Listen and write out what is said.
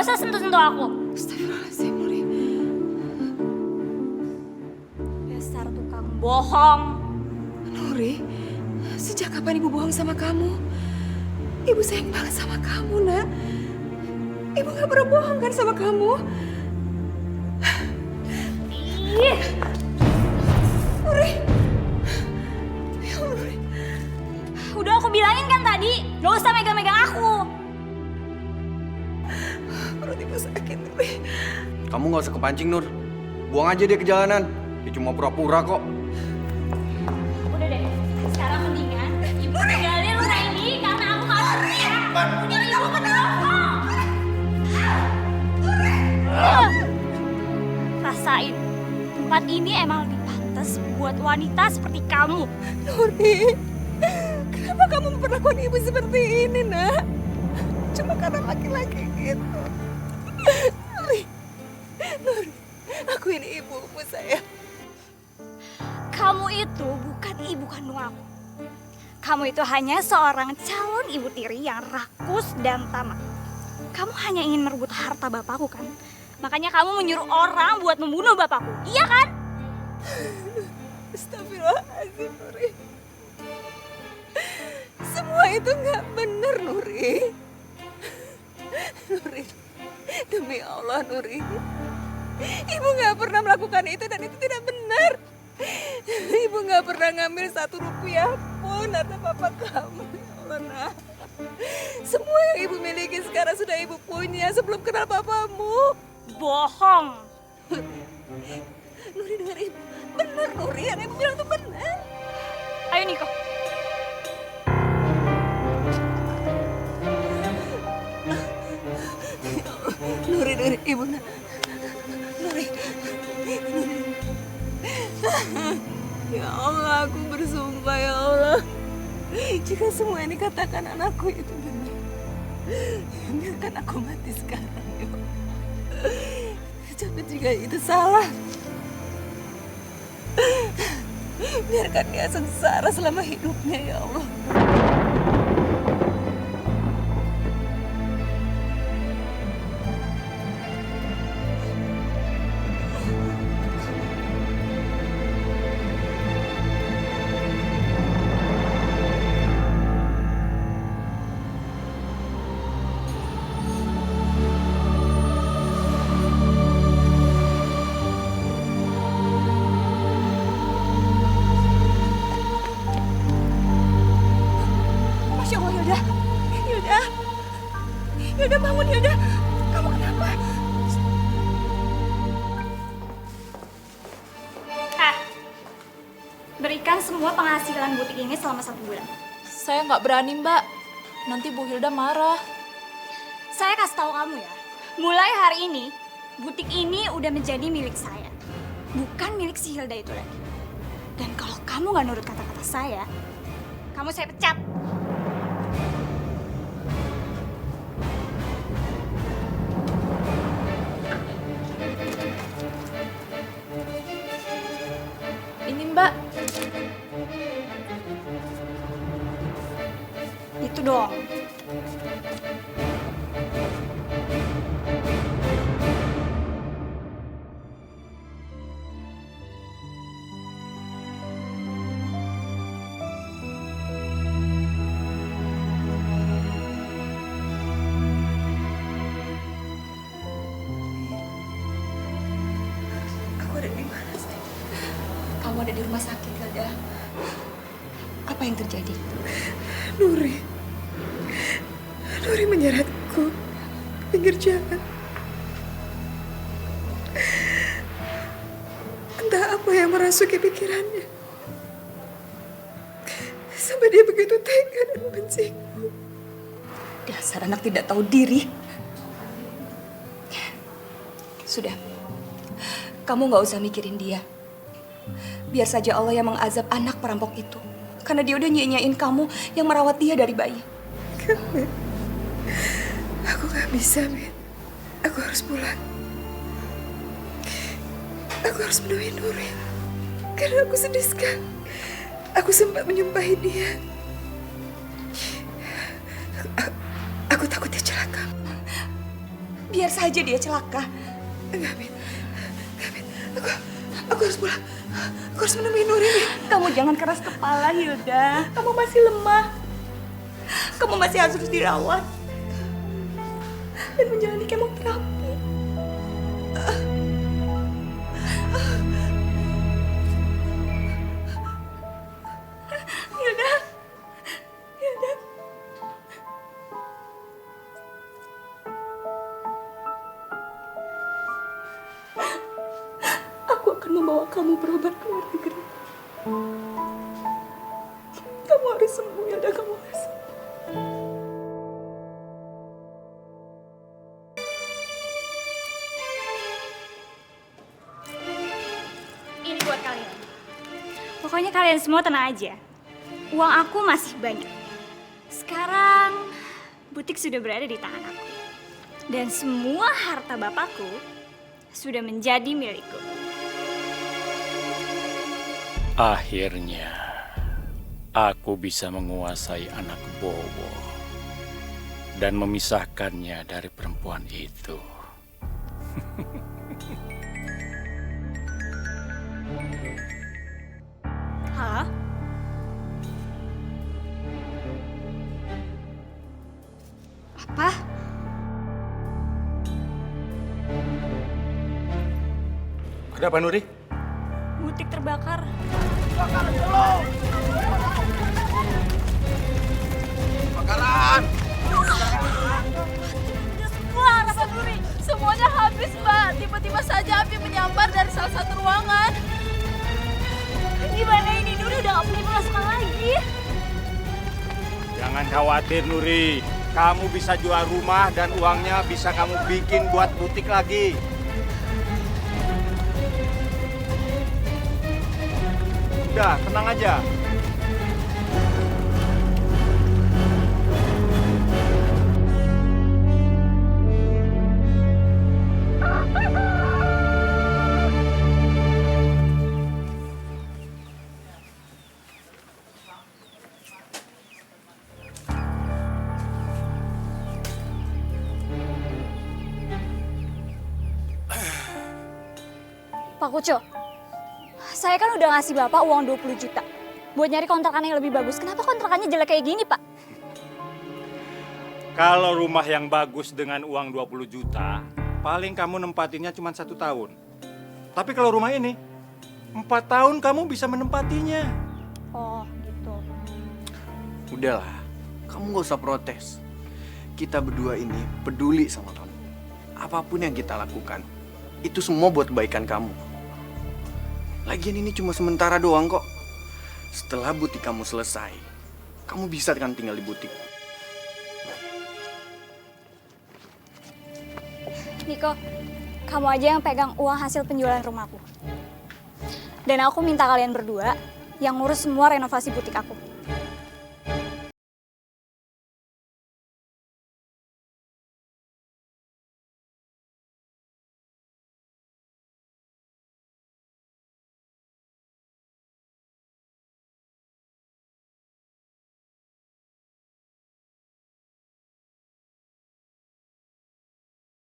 usah sentuh-sentuh aku. Astagfirullahaladzim, Nuri. Dasar tukang bohong. Nuri, sejak kapan ibu bohong sama kamu? Ibu sayang banget sama kamu, nak. Ibu gak pernah bohong kan sama kamu? Ih, Nuri. Ya Allah, Nuri. udah aku bilangin kan tadi, gak usah megang-megang aku. Perut ibu sakit, Nuri. Kamu gak usah kepancing, Nur. Buang aja dia ke jalanan. Dia cuma pura-pura kok. Udah deh, sekarang mendingan ibu tinggalin rumah ini karena aku gak setia. Jadi ibu berbohong. Rasain, tempat ini emang lebih pantas buat wanita seperti kamu. Nuri, kenapa kamu memperlakukan ibu seperti ini, nak? Cuma karena laki-laki gitu. Nuri, Nuri, aku ini ibumu, sayang. Kamu itu bukan ibu kandung aku. Kamu itu hanya seorang calon ibu tiri yang rakus dan tamak. Kamu hanya ingin merebut harta bapakku kan? Makanya kamu menyuruh orang buat membunuh bapakku, iya kan? Astagfirullahaladzim, Nuri. Semua itu nggak benar, Nuri. Nuri, demi Allah, Nuri. Ibu nggak pernah melakukan itu dan itu tidak benar. Ibu nggak pernah ngambil 1 rupiah pun harta papa kamu. Ya Allah, nak. Semua yang ibu miliki sekarang sudah ibu punya sebelum kenal papamu. Bohong. Nuri, dengar ibu. Benar, Nuri. Yang ibu bilang itu benar. Ayo Niko. Nuri, Nuri, ibu. Nuri. Ya Allah, aku bersumpah, ya Allah. Jika semua yang dikatakan anakku itu benar, biarkan aku mati sekarang, ya Allah. Tapi jika itu salah, biarkan dia sengsara selama hidupnya, ya Allah. Masya Allah, Hilda. Hilda. Hilda, bangun, Hilda. Kamu kenapa? Berikan semua penghasilan butik ini selama 1 bulan. Saya nggak berani, Mbak. Nanti Bu Hilda marah. Saya kasih tahu kamu ya, mulai hari ini, butik ini udah menjadi milik saya. Bukan milik si Hilda itu lagi. Dan kalau kamu nggak nurut kata-kata saya pecat. Ini, Mbak. Itu dong. Aku ada di mana sih? Kamu ada di rumah sakit, Hilda. Apa yang terjadi? Nuri. Nuri menyeretku ke pinggir jalan. Entah apa yang merasuki pikirannya. Sampai dia begitu tega dan membenciku. Dasar anak tidak tahu diri. Sudah. Kamu nggak usah mikirin dia. Biar saja Allah yang mengazab anak perampok itu. Karena dia udah nyanyain kamu yang merawat dia dari bayi. Min. Aku gak bisa, Min. Aku harus pulang. Aku harus menemui Nuri. Karena aku sedih sekali. Aku sempat menyumpahi dia. Aku takut dia celaka. Biar saja dia celaka. Enggak, Min. Aku harus pulang. Aku harus menemui Nuri. Kamu jangan keras kepala, Hilda. Kamu masih lemah. Kamu masih harus dirawat dan menjalani kemoterapi. Hilda. Hilda. Aku akan membawa kamu berobat ke luar negeri. Kamu harus sembuh, Hilda. Kamu harus sembuh. Ini buat kalian. Pokoknya kalian semua tenang aja. Uang aku masih banyak. Sekarang butik sudah berada di tangan aku. Dan semua harta bapakku sudah menjadi milikku. Akhirnya, aku bisa menguasai anak Bowo dan memisahkannya dari perempuan itu. Halo? Apa? Ada apa, Nuri? Butik terbakar. Bakaran! Keluar, apa Nuri? Semuanya habis, Mbak. Tiba-tiba saja api menyambar dari salah satu ruangan. Gimana ini? Nuri udah gak punya pemasukan lagi. Jangan khawatir, Nuri. Kamu bisa jual rumah dan uangnya bisa kamu bikin buat butik lagi. Udah, tenang aja. Pak Kuco, saya kan udah ngasih Bapak uang 20 juta buat nyari kontrakan yang lebih bagus. Kenapa kontrakannya jelek kayak gini, Pak? Kalau rumah yang bagus dengan uang 20 juta, paling kamu nempatinnya cuma 1 tahun. Tapi kalau rumah ini, 4 tahun kamu bisa menempatinya. Oh, gitu. Udahlah, kamu gak usah protes. Kita berdua ini peduli sama kamu. Apapun yang kita lakukan, itu semua buat kebaikan kamu. Lagian ini cuma sementara doang kok. Setelah butik kamu selesai, kamu bisa kan tinggal di butik. Niko, kamu aja yang pegang uang hasil penjualan rumahku. Dan aku minta kalian berdua yang ngurus semua renovasi butik aku.